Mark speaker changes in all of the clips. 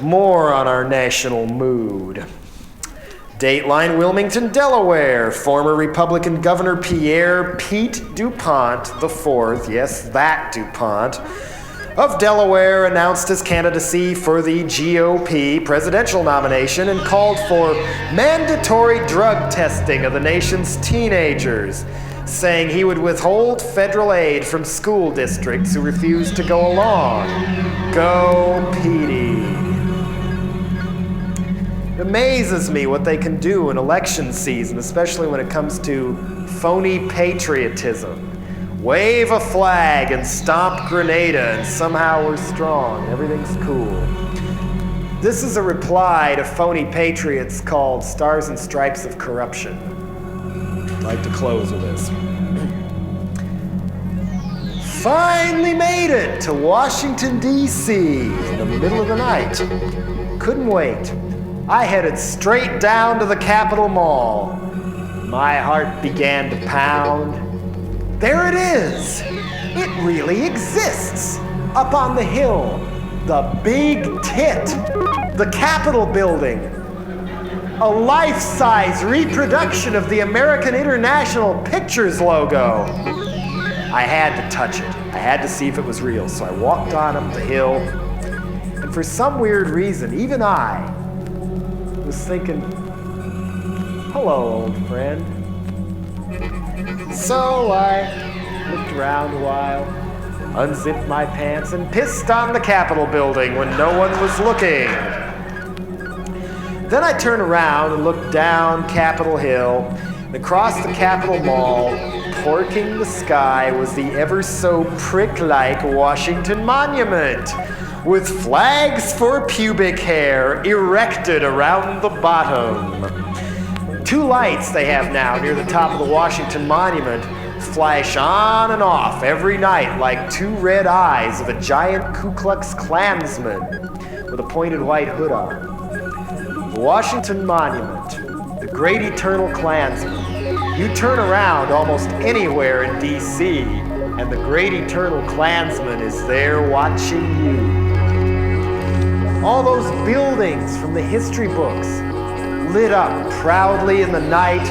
Speaker 1: More on our national mood. Dateline, Wilmington, Delaware. Former Republican Governor Pierre Pete DuPont IV, yes, that DuPont, of Delaware announced his candidacy for the GOP presidential nomination and called for mandatory drug testing of the nation's teenagers, saying he would withhold federal aid from school districts who refuse to go along. Go, Petey. It amazes me what they can do in election season, especially when it comes to phony patriotism. Wave a flag and stomp Grenada and somehow we're strong. Everything's cool. This is a reply to phony patriots called Stars and Stripes of Corruption. I'd like to close with this. Finally made it to Washington, D.C. in the middle of the night. Couldn't wait. I headed straight down to the Capitol Mall. My heart began to pound. There it is! It really exists! Up on the hill, the Big Tit, the Capitol Building. A life-size reproduction of the American International Pictures logo. I had to touch it. I had to see if it was real, so I walked on up the hill. And for some weird reason, even I was thinking, hello, old friend. So I looked around a while, unzipped my pants, and pissed on the Capitol building when no one was looking. Then I turned around and looked down Capitol Hill, and across the Capitol Mall, porking the sky, was the ever-so-prick-like Washington Monument, with flags for pubic hair erected around the bottom. 2 lights they have now near the top of the Washington Monument flash on and off every night like 2 red eyes of a giant Ku Klux Klansman with a pointed white hood on. The Washington Monument, the great eternal Klansman. You turn around almost anywhere in D.C., and the great eternal Klansman is there watching you. All those buildings from the history books, lit up proudly in the night.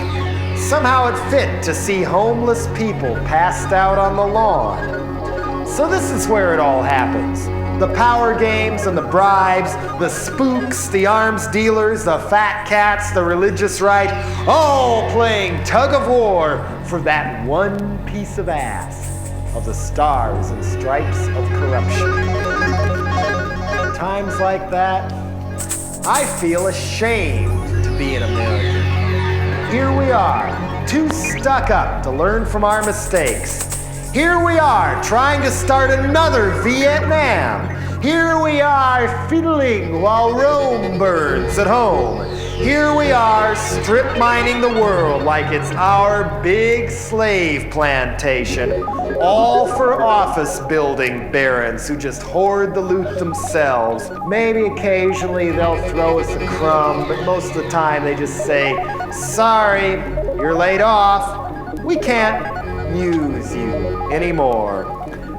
Speaker 1: Somehow it fit to see homeless people passed out on the lawn. So this is where it all happens. The power games and the bribes, the spooks, the arms dealers, the fat cats, the religious right, all playing tug of war for that one piece of ass of the Stars and Stripes of Corruption. Times like that, I feel ashamed to be an American. Here we are, too stuck up to learn from our mistakes. Here we are, trying to start another Vietnam. Here we are, fiddling while Rome burns at home. Here we are, strip mining the world like it's our big slave plantation. All for office building barons who just hoard the loot themselves. Maybe occasionally they'll throw us a crumb, but most of the time they just say, sorry, you're laid off. We can't use you anymore.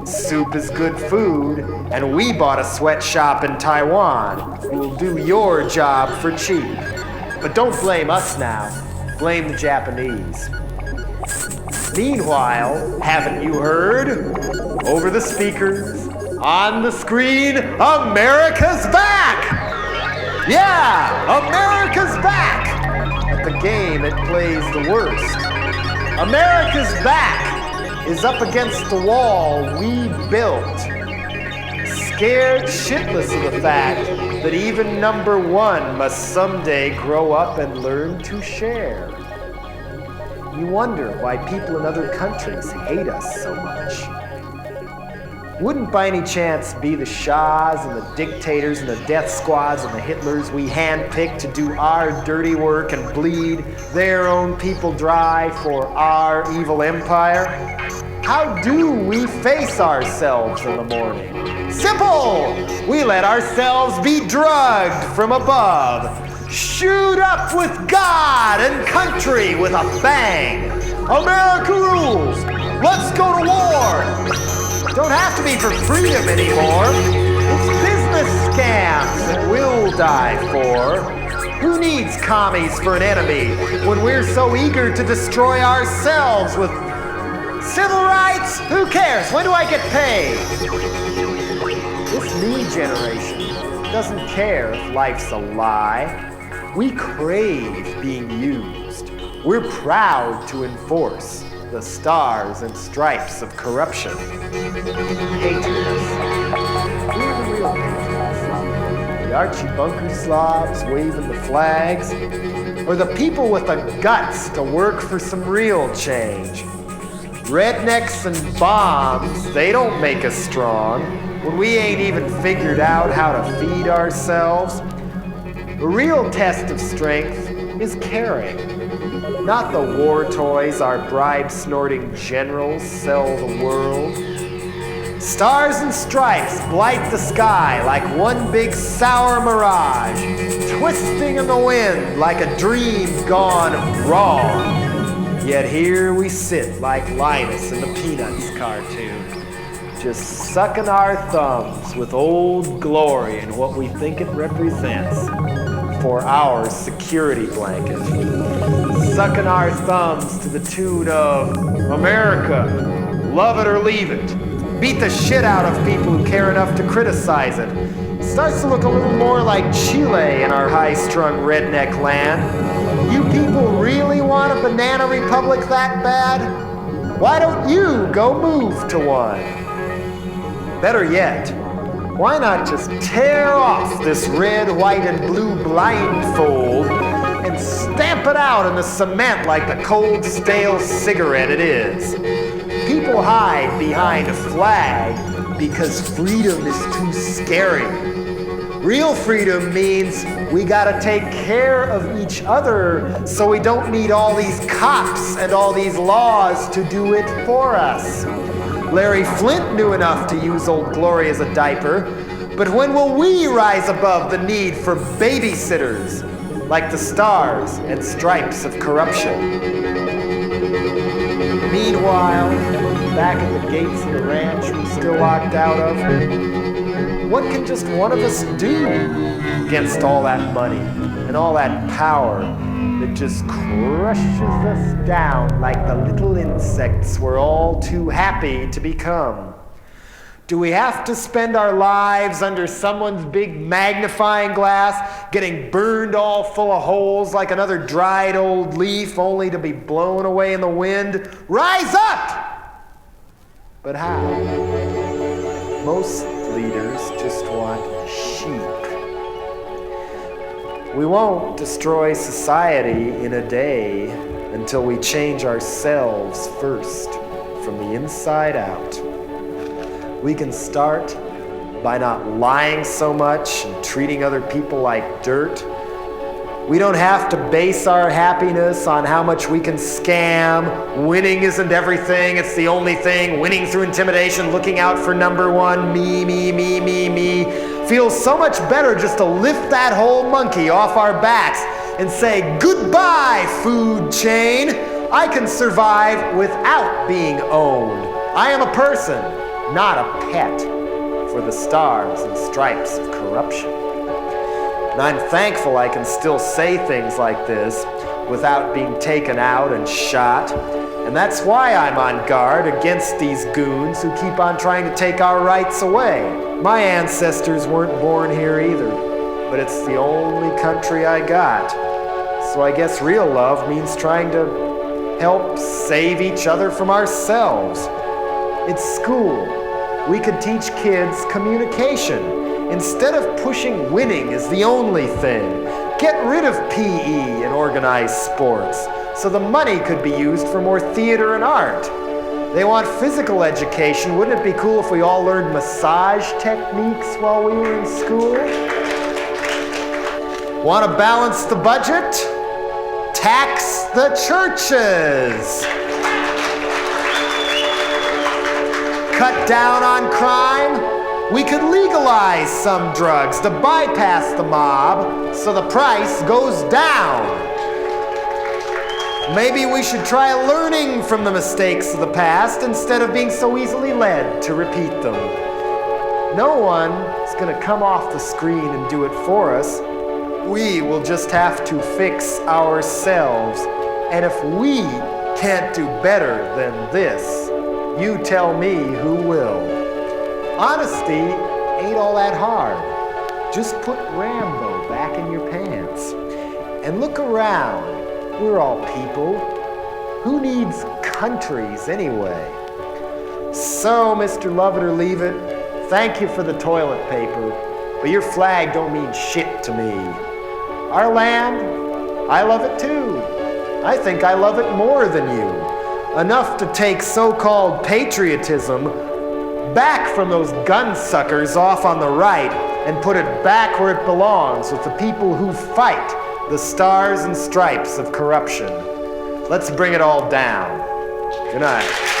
Speaker 1: Soup is good food, and we bought a sweatshop in Taiwan who will do your job for cheap. But don't blame us now. Blame the Japanese. Meanwhile, haven't you heard? Over the speakers, on the screen, America's back! Yeah, America's back! At the game, it plays the worst. America's back is up against the wall we built. Scared shitless of the fact that even number 1 must someday grow up and learn to share. You wonder why people in other countries hate us so much. Wouldn't by any chance be the Shahs and the dictators and the death squads and the Hitlers we handpicked to do our dirty work and bleed their own people dry for our evil empire? How do we face ourselves in the morning? Simple! We let ourselves be drugged from above. Shoot up with God and country with a bang. America rules. Let's go to war. Don't have to be for freedom anymore. It's business scams that will die for. Who needs commies for an enemy when we're so eager to destroy ourselves with civil rights? Who cares? When do I get paid? This me generation doesn't care if life's a lie. We crave being used. We're proud to enforce the stars and stripes of corruption. Patriots. We're the real patriots. The Archie Bunker slobs waving the flags, or the people with the guts to work for some real change. Rednecks and bombs, they don't make us strong when we ain't even figured out how to feed ourselves. The real test of strength is caring, not the war toys our bribe-snorting generals sell the world. Stars and stripes blight the sky like one big sour mirage, twisting in the wind like a dream gone wrong. Yet here we sit like Linus in the Peanuts cartoon, just sucking our thumbs with Old Glory and what we think it represents for our security blanket. Sucking our thumbs to the tune of America, love it or leave it. Beat the shit out of people who care enough to criticize it. Starts to look a little more like Chile in our high-strung redneck land. You people really want a banana republic that bad? Why don't you go move to one? Better yet, why not just tear off this red, white, and blue blindfold and stamp it out in the cement like the cold, stale cigarette it is? People hide behind a flag because freedom is too scary. Real freedom means we gotta take care of each other so we don't need all these cops and all these laws to do it for us. Larry Flint knew enough to use Old Glory as a diaper, but when will we rise above the need for babysitters like the stars and stripes of corruption? Meanwhile, back at the gates of the ranch we're still locked out of, what can just one of us do against all that money and all that power that just crushes us down like the little insects we're all too happy to become? Do we have to spend our lives under someone's big magnifying glass, getting burned all full of holes like another dried old leaf, only to be blown away in the wind? Rise up! But how? Most leaders just want sheep. We won't destroy society in a day until we change ourselves first, from the inside out. We can start by not lying so much and treating other people like dirt. We don't have to base our happiness on how much we can scam. Winning isn't everything, it's the only thing. Winning through intimidation, looking out for number one, me. Feels so much better just to lift that whole monkey off our backs and say, goodbye, food chain. I can survive without being owned. I am a person, not a pet, for the stars and stripes of corruption. And I'm thankful I can still say things like this without being taken out and shot. And that's why I'm on guard against these goons who keep on trying to take our rights away. My ancestors weren't born here either, but it's the only country I got. So I guess real love means trying to help save each other from ourselves. It's school. We could teach kids communication instead of pushing winning as the only thing. Get rid of PE and organized sports so the money could be used for more theater and art. They want physical education. Wouldn't it be cool if we all learned massage techniques while we were in school? Want to balance the budget? Tax the churches. Cut down on crime? We could legalize some drugs to bypass the mob so the price goes down. Maybe we should try learning from the mistakes of the past instead of being so easily led to repeat them. No one is going to come off the screen and do it for us. We will just have to fix ourselves. And if we can't do better than this, you tell me who will. Honesty ain't all that hard. Just put Rambo back in your pants. And look around. We're all people. Who needs countries anyway? So, Mr. Love It or Leave It, thank you for the toilet paper, but your flag don't mean shit to me. Our land, I love it too. I think I love it more than you. Enough to take so-called patriotism back from those gun-suckers off on the right and put it back where it belongs with the people who fight the stars and stripes of corruption. Let's bring it all down. Good night.